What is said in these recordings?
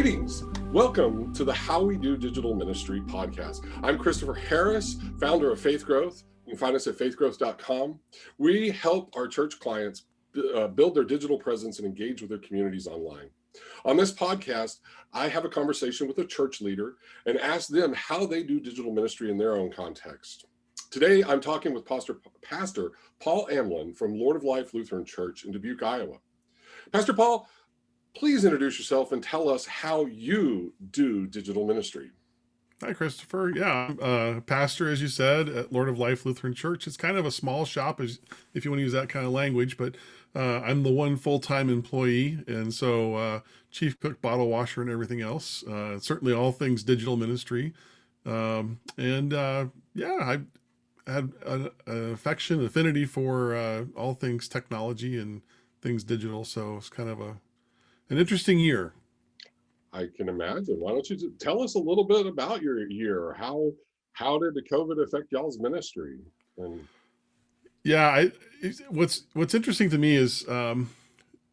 Greetings. Welcome to the How We Do Digital Ministry podcast. I'm Christopher Harris, founder of Faith Growth. You can find us at faithgrowth.com. We help our church clients build their digital presence and engage with their communities online. On this podcast, I have a conversation with a church leader and ask them how they do digital ministry in their own context. Today, I'm talking with Pastor Paul Amlin from Lord of Life Lutheran Church in Dubuque, Iowa. Pastor Paul, please introduce yourself and tell us how you do digital ministry. Hi, Christopher. Yeah, I'm a pastor, as you said, at Lord of Life Lutheran Church. It's kind of a small shop, if you want to use that kind of language, but I'm the one full-time employee, and so chief cook, bottle washer, and everything else. Certainly all things digital ministry. I had an affinity for all things technology and things digital, so it's kind of an interesting year. I can imagine. Why don't you tell us a little bit about your year? How did the COVID affect y'all's ministry? And what's interesting to me is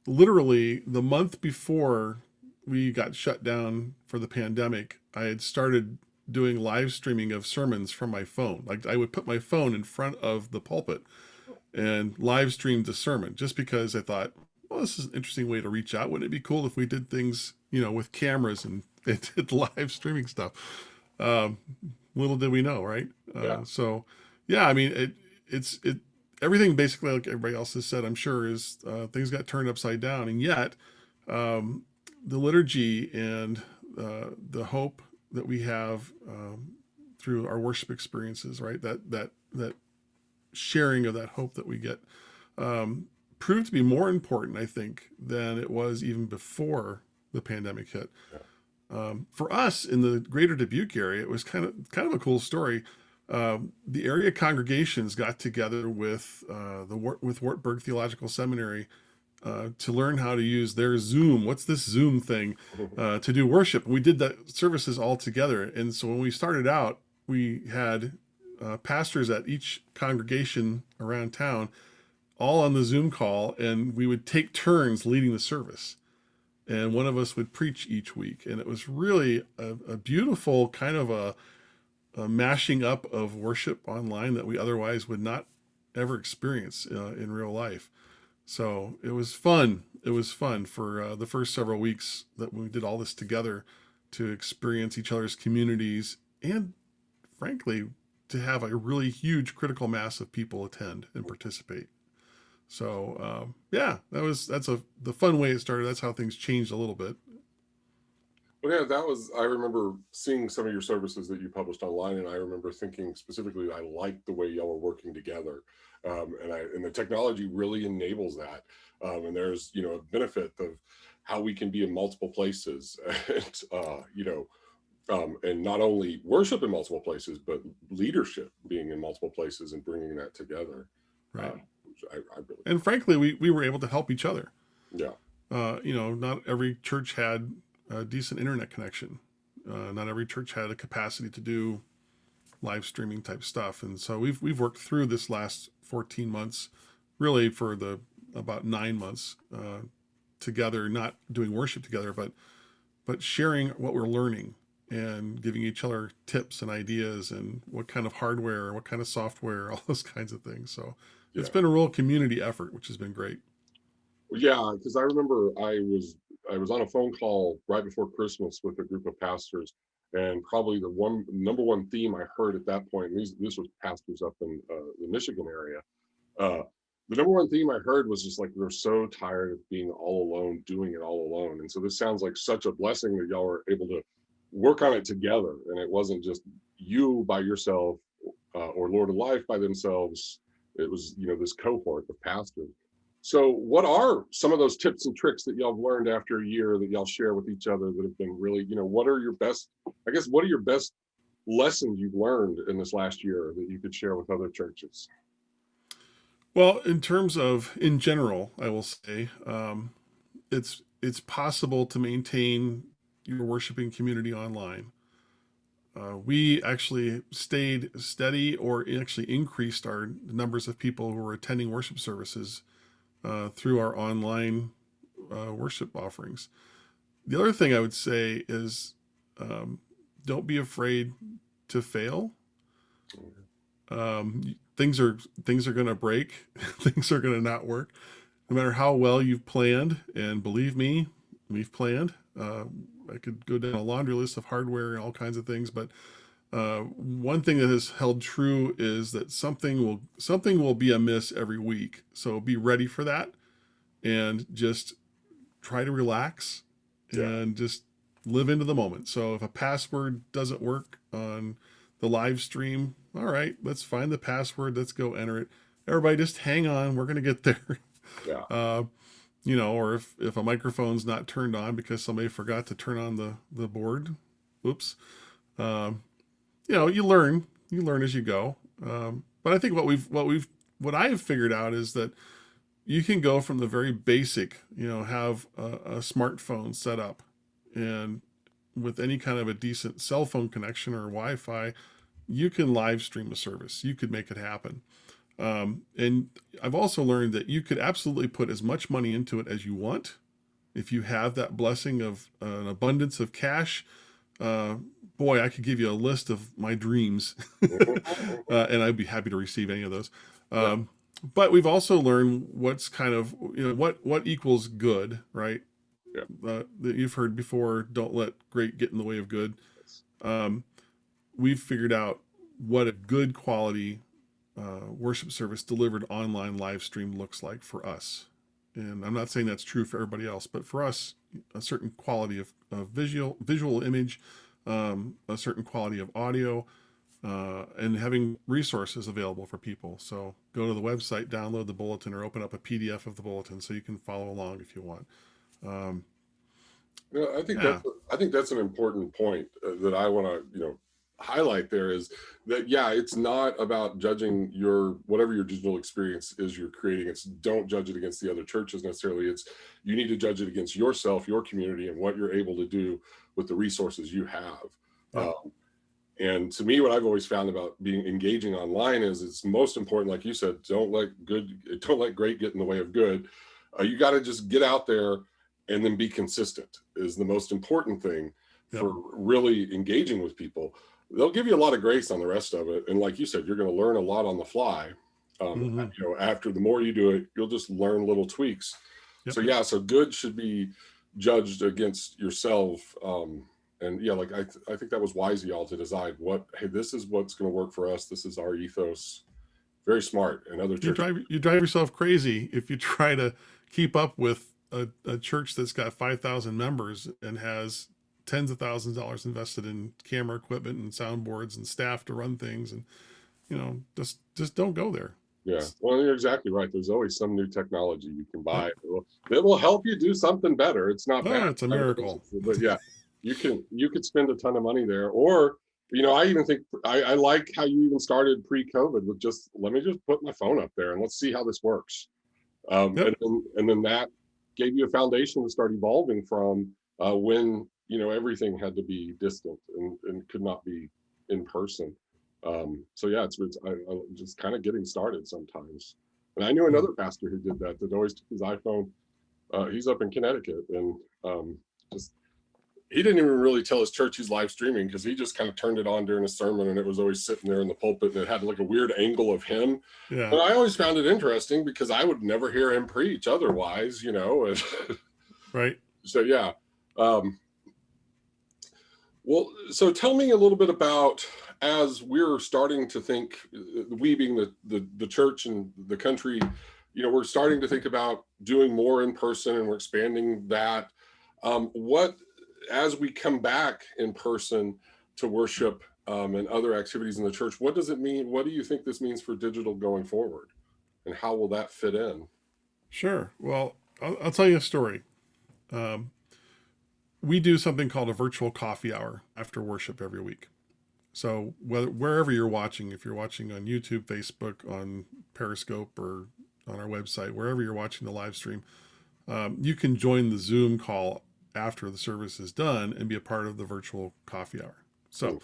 literally the month before we got shut down for the pandemic, I had started doing live streaming of sermons from my phone. Like I would put my phone in front of the pulpit and live stream the sermon just because I thought, well, this is an interesting way to reach out. Wouldn't it be cool if we did things, with cameras and did live streaming stuff? Little did we know, right? It's everything basically like everybody else has said, I'm sure, is things got turned upside down. And yet the liturgy and the hope that we have through our worship experiences, right? That sharing of that hope that we get proved to be more important, I think, than it was even before the pandemic hit. For us in the greater Dubuque area, it was kind of a cool story. The area congregations got together with Wartburg Theological Seminary to learn how to use their Zoom. What's this Zoom thing to do worship? We did the services all together, and so when we started out, we had pastors at each congregation around town, all on the Zoom call, and we would take turns leading the service. And one of us would preach each week. And it was really a beautiful kind of a mashing up of worship online that we otherwise would not ever experience in real life. So it was fun. It was fun for the first several weeks that we did all this together to experience each other's communities and, frankly, to have a really huge critical mass of people attend and participate. So that's the fun way it started. That's how things changed a little bit. Well, yeah, I remember seeing some of your services that you published online, and I remember thinking specifically, I liked the way y'all were working together. And the technology really enables that. And there's, a benefit of how we can be in multiple places and not only worship in multiple places, but leadership being in multiple places and bringing that together. Right. And frankly, we were able to help each other. Yeah. Not every church had a decent internet connection. Not every church had a capacity to do live streaming type stuff. And so we've worked through this last 14 months, really for about 9 months together, not doing worship together, but sharing what we're learning and giving each other tips and ideas and what kind of hardware, what kind of software, all those kinds of things. So it's been a real community effort, which has been great. Yeah, because I remember I was on a phone call right before Christmas with a group of pastors, and probably the number one theme I heard at that point, and this was pastors up in the Michigan area, the number one theme I heard was just like, we're so tired of being all alone, doing it all alone. And so this sounds like such a blessing that y'all were able to work on it together, and it wasn't just you by yourself or Lord of Life by themselves. It was, this cohort of pastors. So what are some of those tips and tricks that y'all have learned after a year that y'all share with each other that have been really, what are your best lessons you've learned in this last year that you could share with other churches? Well, in general, I will say, it's possible to maintain your worshiping community online. We actually stayed steady or actually increased our numbers of people who were attending worship services through our online worship offerings. The other thing I would say is, don't be afraid to fail. Things are going to break. Things are going to not work, no matter how well you've planned. And believe me, we've planned. I could go down a laundry list of hardware and all kinds of things, but one thing that has held true is that something will be amiss every week. So be ready for that, and just try to relax Yeah. and just live into the moment. So if a password doesn't work on the live stream, all right, let's find the password. Let's go enter it. Everybody just hang on. We're going to get there. Yeah. Uh, or if a microphone's not turned on because somebody forgot to turn on the board, oops. Um, you learn as you go. But I think what I've figured out is that you can go from the very basic, have a smartphone set up, and with any kind of a decent cell phone connection or Wi-Fi, you can live stream a service. You could make it happen. And I've also learned that you could absolutely put as much money into it as you want. If you have that blessing of an abundance of cash, uh, boy, I could give you a list of my dreams, and I'd be happy to receive any of those. Yeah. But we've also learned what's kind of, what equals good, right? Yeah. That you've heard before. Don't let great get in the way of good. Um, we've figured out what a good quality worship service delivered online live stream looks like for us. And I'm not saying that's true for everybody else, but for us, a certain quality of visual image, a certain quality of audio, and having resources available for people. So go to the website, download the bulletin, or open up a PDF of the bulletin so you can follow along if you want. Um, I think yeah, that's an important point that I want to highlight there is that it's not about judging whatever your digital experience is you're creating. It's don't judge it against the other churches necessarily. It's you need to judge it against yourself, your community, and what you're able to do with the resources you have. yeah, And to me, what I've always found about being engaging online is it's most important, like you said, don't let great get in the way of good. You got to just get out there and then be consistent is the most important thing yep, for really engaging with people. They'll give you a lot of grace on the rest of it. And like you said, you're going to learn a lot on the fly. hmm After the more you do it, you'll just learn little tweaks. yep. So good should be judged against yourself. And like I think that was wise of y'all to decide hey, this is what's going to work for us. This is our ethos. Very smart. And other You churches. drive yourself crazy if you try to keep up with a church that's got 5,000 members and has tens of thousands of dollars invested in camera equipment and soundboards and staff to run things, and just don't go there. Yeah, well, you're exactly right. There's always some new technology you can buy that will help you do something better. It's not bad, Oh, it's a miracle. but you could spend a ton of money there. Or I even think I like how you even started pre-COVID with just let me just put my phone up there and let's see how this works. Yep. And then that gave you a foundation to start evolving from when everything had to be distant and could not be in person. So it's I just kind of getting started sometimes. And I knew another pastor who did that always took his iPhone. He's up in Connecticut, and just he didn't even really tell his church he's live streaming because he just kind of turned it on during a sermon, and it was always sitting there in the pulpit, and it had like a weird angle of him. Yeah. But I always found it interesting because I would never hear him preach otherwise, and Right. so yeah. Well, so tell me a little bit about as we're starting to think, we being the church and the country, we're starting to think about doing more in person, and we're expanding that. What as we come back in person to worship and other activities in the church, what does it mean? What do you think this means for digital going forward, and how will that fit in? Sure. Well, I'll tell you a story. Um, we do something called a virtual coffee hour after worship every week. So wherever you're watching, if you're watching on YouTube, Facebook, on Periscope, or on our website, wherever you're watching the live stream, you can join the Zoom call after the service is done and be a part of the virtual coffee hour. So,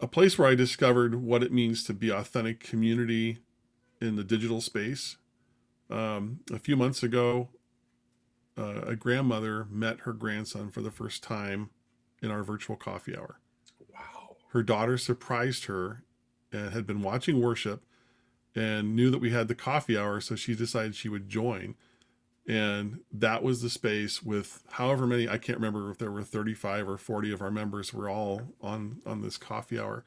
a place where I discovered what it means to be authentic community in the digital space. A few months ago, a grandmother met her grandson for the first time in our virtual coffee hour. Wow. Her daughter surprised her and had been watching worship and knew that we had the coffee hour, so she decided she would join. And that was the space with however many, I can't remember if there were 35 or 40 of our members were all on this coffee hour.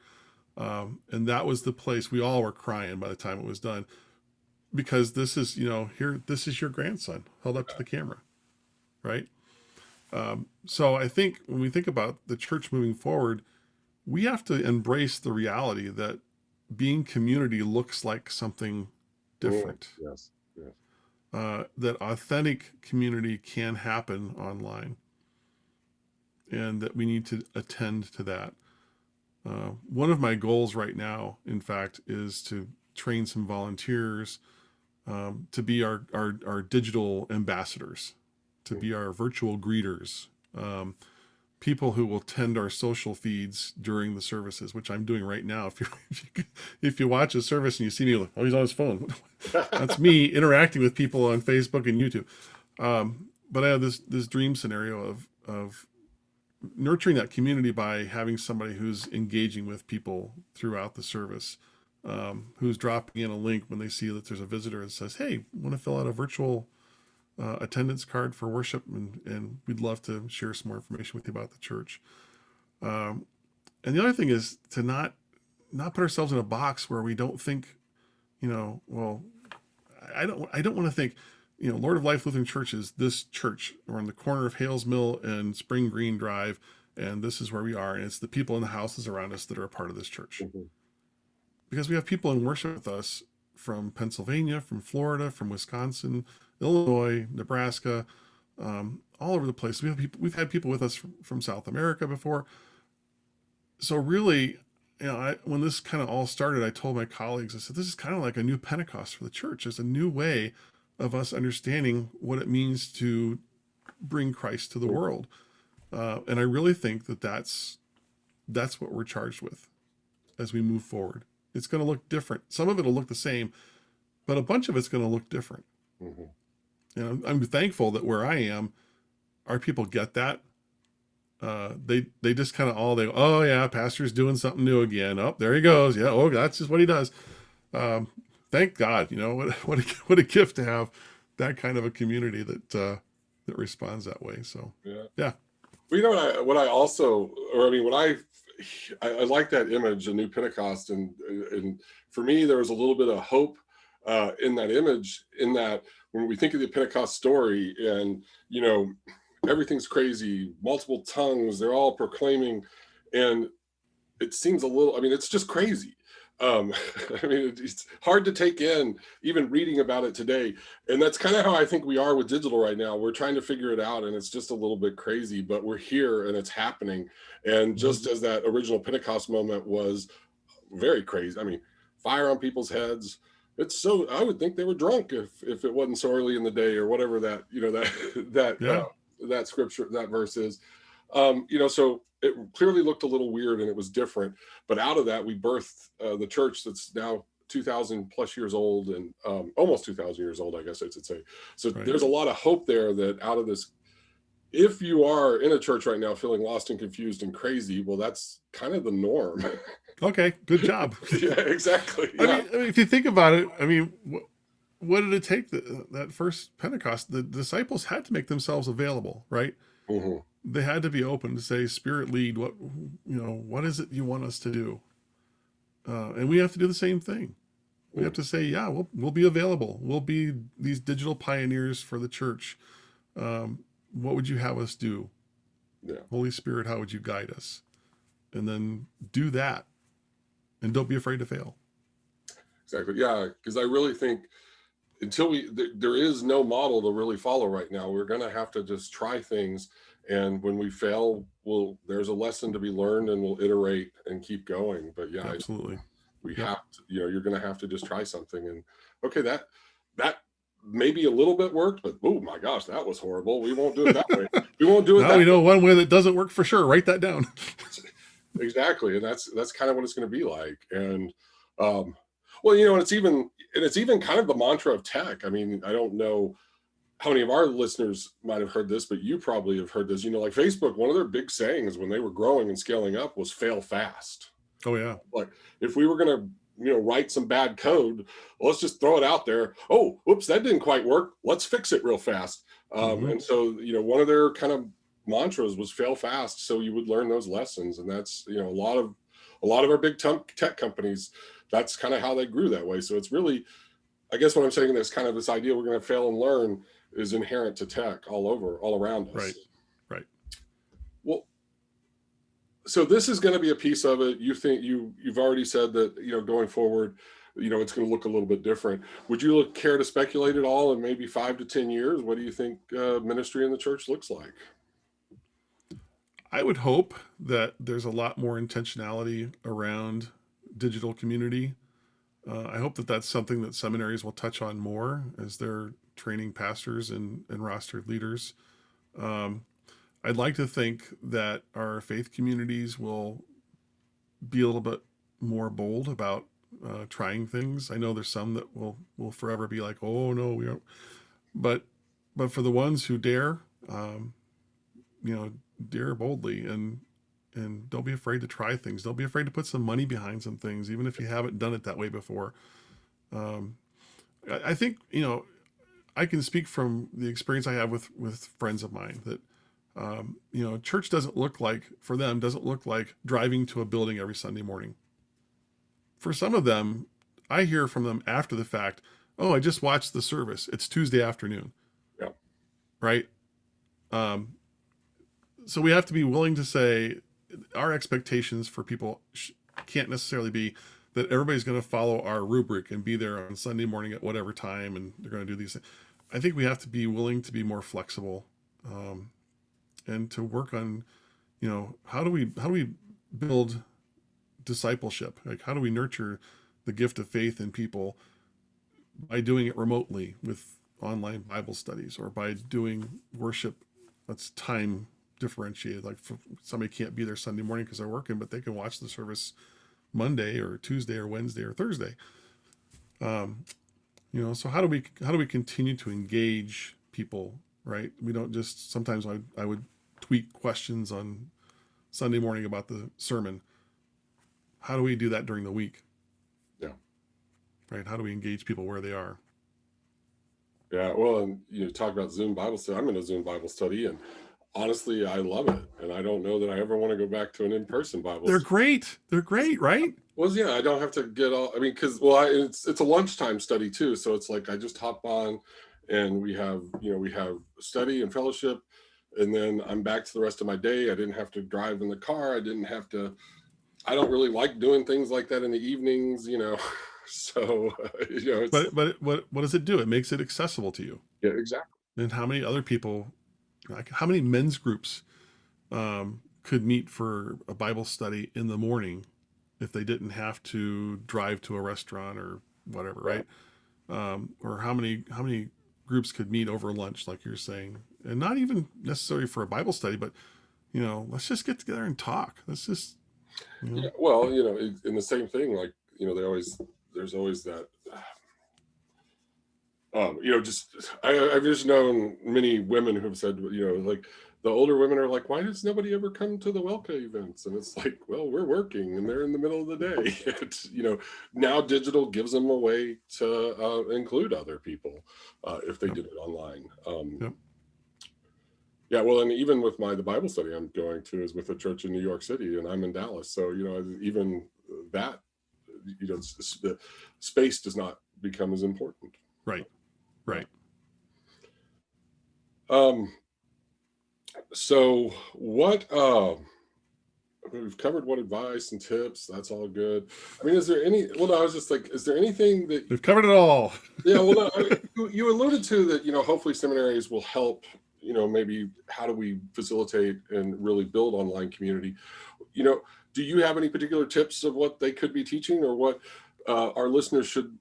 And that was the place we all were crying by the time it was done, because this is, here, this is your grandson held up to the camera, right? So I think when we think about the church moving forward, we have to embrace the reality that being community looks like something different. Yes. Yes. That authentic community can happen online, and that we need to attend to that. One of my goals right now, in fact, is to train some volunteers to be our digital ambassadors, to be our virtual greeters, people who will tend our social feeds during the services, which I'm doing right now. If you watch a service and you see me like, oh, he's on his phone, that's me interacting with people on Facebook and YouTube. But I have this dream scenario of nurturing that community by having somebody who's engaging with people throughout the service, who's dropping in a link when they see that there's a visitor that says, hey, want to fill out a virtual attendance card for worship, and we'd love to share some more information with you about the church. And the other thing is to not put ourselves in a box where we don't think, well, I don't want to think, Lord of Life Lutheran Church is this church. We're on the corner of Hales Mill and Spring Green Drive, and this is where we are, and it's the people in the houses around us that are a part of this church. Mm-hmm. Because we have people in worship with us from Pennsylvania, from Florida, from Wisconsin, Illinois, Nebraska, all over the place. We've had people with us from South America before. So really, when this kind of all started, I told my colleagues, I said, this is kind of like a new Pentecost for the church. It's a new way of us understanding what it means to bring Christ to the world. And I really think that's what we're charged with as we move forward. It's going to look different. Some of it will look the same, but a bunch of it's going to look different. Mm-hmm. I'm thankful that where I am, our people get that. They just kind of oh yeah, pastor's doing something new again. Oh, there he goes. Yeah. Oh, that's just what he does. Thank God. What a gift to have that kind of a community that responds that way. So yeah. Well, what I also, I like that image, a new Pentecost, and for me, there was a little bit of hope in that image, in that when we think of the Pentecost story, and everything's crazy, multiple tongues, they're all proclaiming, and it seems it's just crazy. It's hard to take in, even reading about it today. And that's kind of how I think we are with digital right now. We're trying to figure it out, and it's just a little bit crazy, but we're here and it's happening. And just as that original Pentecost moment was very crazy, fire on people's heads. I would think they were drunk if it wasn't so early in the day, or whatever that scripture, that verse is. So it clearly looked a little weird and it was different, but out of that we birthed the church that's now 2,000 plus years old, and almost 2,000 years old, I guess I should say. So right. There's a lot of hope there that out of this, if you are in a church right now feeling lost and confused and crazy, well, that's kind of the norm. Okay, good job. Yeah, exactly. Yeah. If you think about it, what did it take that first Pentecost? The disciples had to make themselves available, right? Mm-hmm. They had to be open to say, Spirit, lead. What is it you want us to do? And we have to do the same thing. We have to say, yeah, we'll be available. We'll be these digital pioneers for the church. What would you have us do? Yeah. Holy Spirit, how would you guide us? And then do that. And don't be afraid to fail. Exactly. Yeah, because I really think until there is no model to really follow right now. We're going to have to just try things. And when we fail, there's a lesson to be learned, and we'll iterate and keep going. But yeah, absolutely. We have to, you're going to have to just try something. And okay, that maybe a little bit worked, but oh my gosh, that was horrible. We won't do it that way. We won't do it. Now we know one way that doesn't work for sure. Write that down. Exactly. And that's kind of what it's going to be like. And and it's even kind of the mantra of tech. I don't know how many of our listeners might have heard this, but you probably have heard this. Like Facebook, one of their big sayings when they were growing and scaling up was fail fast. Oh yeah. Like if we were going to, write some bad code, let's just throw it out there. Oh, whoops, that didn't quite work. Let's fix it real fast. And so, one of their kind of mantras was fail fast. So you would learn those lessons. And that's, a lot of our big tech companies, that's kind of how they grew that way. So it's really, I guess what I'm saying is kind of this idea we're going to fail and learn is inherent to tech all around us. Right. Right. Well, so this is going to be a piece of it. You think you've already said that, going forward, it's going to look a little bit different. Would you care to speculate at all in maybe 5 to 10 years? What do you think ministry in the church looks like? I would hope that there's a lot more intentionality around digital community. I hope that that's something that seminaries will touch on more as they're training pastors and rostered leaders. I'd like to think that our faith communities will be a little bit more bold about trying things. I know there's some that will forever be like, oh no, we don't. But for the ones who dare, dare boldly and don't be afraid to try things. Don't be afraid to put some money behind some things, even if you haven't done it that way before. I think, I can speak from the experience I have with friends of mine that, church doesn't look like driving to a building every Sunday morning. For some of them, I hear from them after the fact, oh, I just watched the service. It's Tuesday afternoon. Yeah. Right. So we have to be willing to say our expectations for people can't necessarily be that everybody's going to follow our rubric and be there on Sunday morning at whatever time and they're going to do these things. I think we have to be willing to be more flexible, and to work on, how do we build discipleship? Like, how do we nurture the gift of faith in people by doing it remotely with online Bible studies, or by doing worship that's time differentiated. Like, somebody can't be there Sunday morning because they're working, but they can watch the service Monday or Tuesday or Wednesday or Thursday. So how do we continue to engage people, right? We don't just, sometimes I would tweet questions on Sunday morning about the sermon. How do we do that during the week? Yeah. Right. How do we engage people where they are? Yeah. Well, and talk about Zoom Bible study. I'm in a Zoom Bible study, and honestly, I love it. And I don't know that I ever want to go back to an in-person Bible They're study. great. They're great, right? Well, yeah, I don't have to get all, it's a lunchtime study too. So it's like, I just hop on and we have study and fellowship, and then I'm back to the rest of my day. I didn't have to drive in the car. I don't really like doing things like that in the evenings, so, but what does it do? It makes it accessible to you. Yeah, exactly. And how many other people, like how many men's groups could meet for a Bible study in the morning if they didn't have to drive to a restaurant or whatever, right? Or how many groups could meet over lunch, like you're saying, and not even necessarily for a Bible study, but let's just get together and talk. Let's just, Yeah, well, in the same thing, like, there's always that, I've just known many women who have said, like, the older women are like, why does nobody ever come to the Welka events? And it's like, well, we're working and they're in the middle of the day. It's, now digital gives them a way to include other people if they did it online. Yep. Yeah, well, and even with the Bible study I'm going to is with a church in New York City, and I'm in Dallas. So, even that, the space does not become as important. Right. So what, we've covered what advice and tips, that's all good. I mean, is there anything that We've covered it all? Yeah, well, no, you alluded to that, hopefully seminaries will help, maybe how do we facilitate and really build online community? Do you have any particular tips of what they could be teaching, or what our listeners should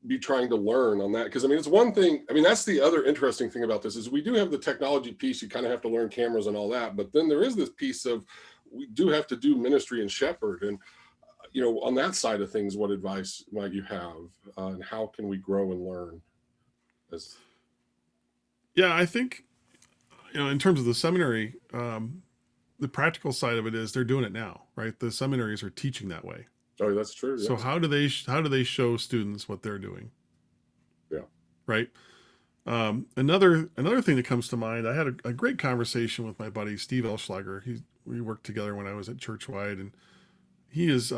be trying to learn on that? Because it's one thing, that's the other interesting thing about this is we do have the technology piece. You kind of have to learn cameras and all that, but then there is this piece of, we do have to do ministry and shepherd. And, on that side of things, what advice might you have, and how can we grow and learn? Yeah, I think, in terms of the seminary, the practical side of it is they're doing it now, right? The seminaries are teaching that way. Oh, that's true. So Yes. how do they show students what they're doing, Yeah. right? Another thing that comes to mind, I had a great conversation with my buddy Steve Elschlager. We worked together when I was at Churchwide, and he is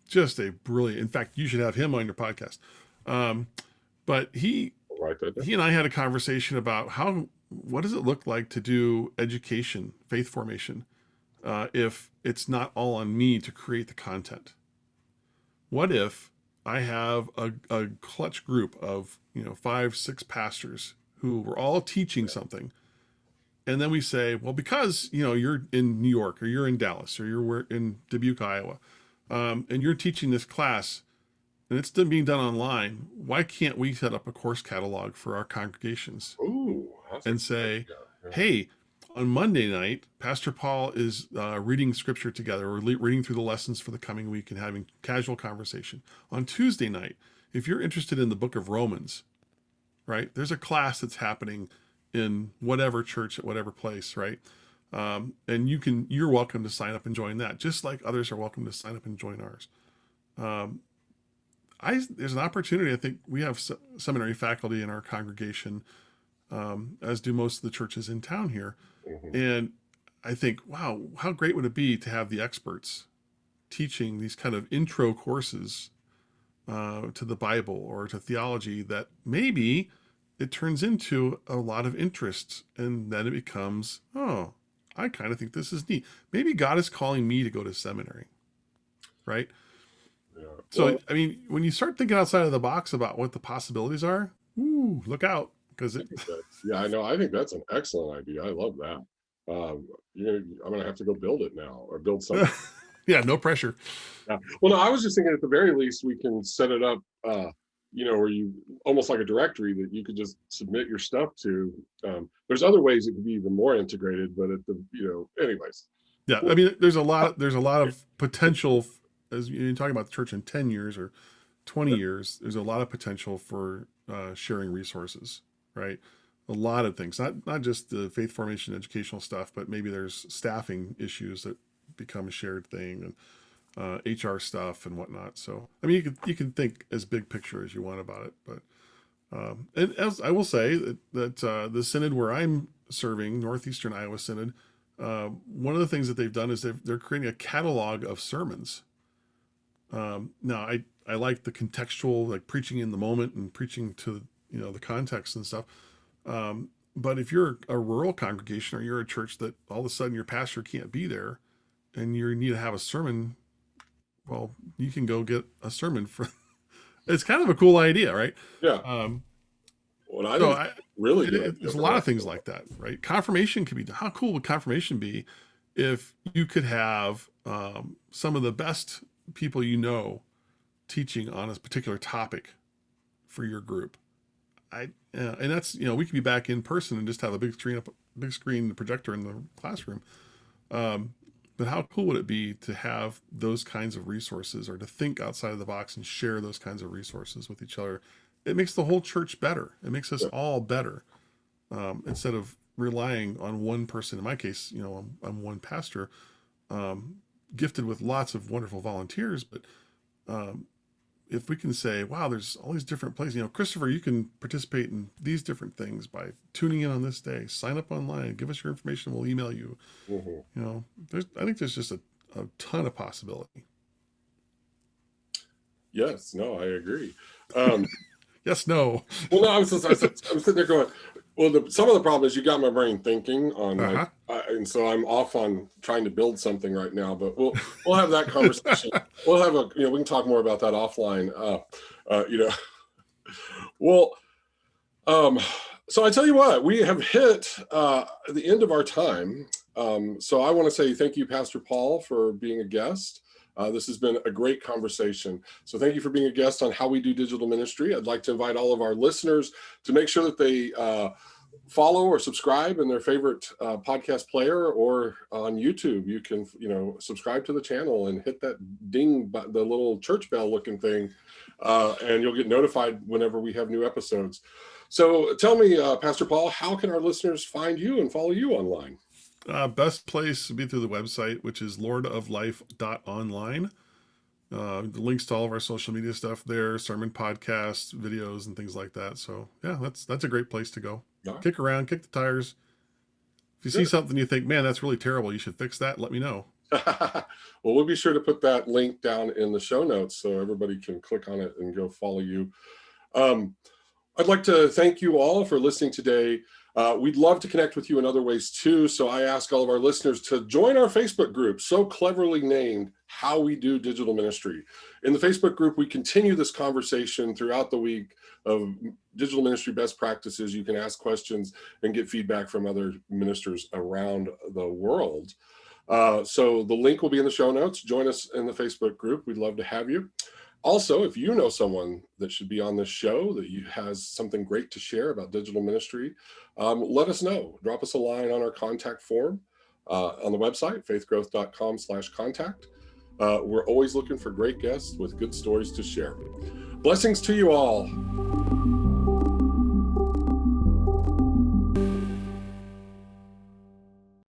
just a brilliant. In fact, you should have him on your podcast. Um, but Right there. he and I had a conversation about what does it look like to do education, faith formation, if it's not all on me to create the content. What if I have a clutch group of 5, 6 pastors who were all teaching something, and then we say, well, because you're in New York or you're in Dallas or you're in Dubuque, Iowa, and you're teaching this class and it's being done online, why can't we set up a course catalog for our congregations Ooh, that's and say, yeah. hey, on Monday night, Pastor Paul is reading scripture together or reading through the lessons for the coming week and having casual conversation. On Tuesday night, if you're interested in the book of Romans, right, there's a class that's happening in whatever church at whatever place, right? And you're welcome to sign up and join that, just like others are welcome to sign up and join ours. There's an opportunity. I think we have seminary faculty in our congregation, as do most of the churches in town here. Mm-hmm. And I think, wow, how great would it be to have the experts teaching these kind of intro courses to the Bible or to theology that maybe it turns into a lot of interest, and then it becomes, oh, I kind of think this is neat. Maybe God is calling me to go to seminary, right? Yeah. So, Well, I mean, when you start thinking outside of the box about what the possibilities are, ooh, look out, because yeah, I know. I think that's an excellent idea. I love that. Um, I'm gonna have to go build it now or build something. yeah, no pressure. Yeah. Well, no, I was just thinking at the very least we can set it up, where you almost like a directory that you could just submit your stuff to. There's other ways it could be even more integrated, but anyways. Yeah, I mean, there's a lot of potential as you're talking about the church in 10 years or 20 years. There's a lot of potential for sharing resources, right? A lot of things, not just the faith formation educational stuff, but maybe there's staffing issues that become a shared thing, and HR stuff and whatnot. So, I mean, you can think as big picture as you want about it, but and as I will say that the synod where I'm serving, Northeastern Iowa Synod, one of the things that they've done is they're creating a catalog of sermons. Now, I like the contextual, like preaching in the moment and preaching to the context and stuff. But if you're a rural congregation or you're a church that all of a sudden your pastor can't be there, and you need to have a sermon, well, you can go get a sermon for. It's kind of a cool idea, right? Yeah. Um, Well, I so think it's really good. there's a lot of things like that, right? Confirmation could be. How cool would confirmation be if you could have some of the best people teaching on a particular topic for your group? And that's we could be back in person and just have a big screen projector in the classroom. But how cool would it be to have those kinds of resources, or to think outside of the box and share those kinds of resources with each other? It makes the whole church better. It makes us all better, instead of relying on one person. In my case, I'm one pastor, gifted with lots of wonderful volunteers. But if we can say, wow, there's all these different places, Christopher, you can participate in these different things by tuning in on this day, sign up online, give us your information, we'll email you. Mm-hmm. I think there's just a ton of possibility. Yes, no, I agree. Yes, no. Well, no, I'm sitting there going, well, some of the problem is you got my brain thinking on and so I'm off on trying to build something right now, but we'll have that conversation. We'll have we can talk more about that offline. Well, so I tell you what, we have hit the end of our time. So I want to say thank you, Pastor Paul, for being a guest. This has been a great conversation. So thank you for being a guest on How We Do Digital Ministry. I'd like to invite all of our listeners to make sure that they follow or subscribe in their favorite podcast player, or on YouTube. You can, subscribe to the channel and hit that ding, the little church bell looking thing, and you'll get notified whenever we have new episodes. So tell me, Pastor Paul, how can our listeners find you and follow you online? Best place would be through the website, which is lordoflife.online. The links to all of our social media stuff there, sermon podcasts, videos, and things like that. So yeah, that's a great place to go. All right, Kick around, kick the tires. If you see good. something you think, man, that's really terrible, you should fix that, let me know. Well, we'll be sure to put that link down in the show notes so everybody can click on it and go follow you. Um, I'd like to thank you all for listening today. We'd love to connect with you in other ways too. So I ask all of our listeners to join our Facebook group, so cleverly named How We Do Digital Ministry. In the Facebook group, we continue this conversation throughout the week of digital ministry best practices. You can ask questions and get feedback from other ministers around the world. So the link will be in the show notes. Join us in the Facebook group. We'd love to have you. Also, if you know someone that should be on this show, that you has something great to share about digital ministry, let us know. Drop us a line on our contact form on the website, faithgrowth.com/contact. We're always looking for great guests with good stories to share. Blessings to you all.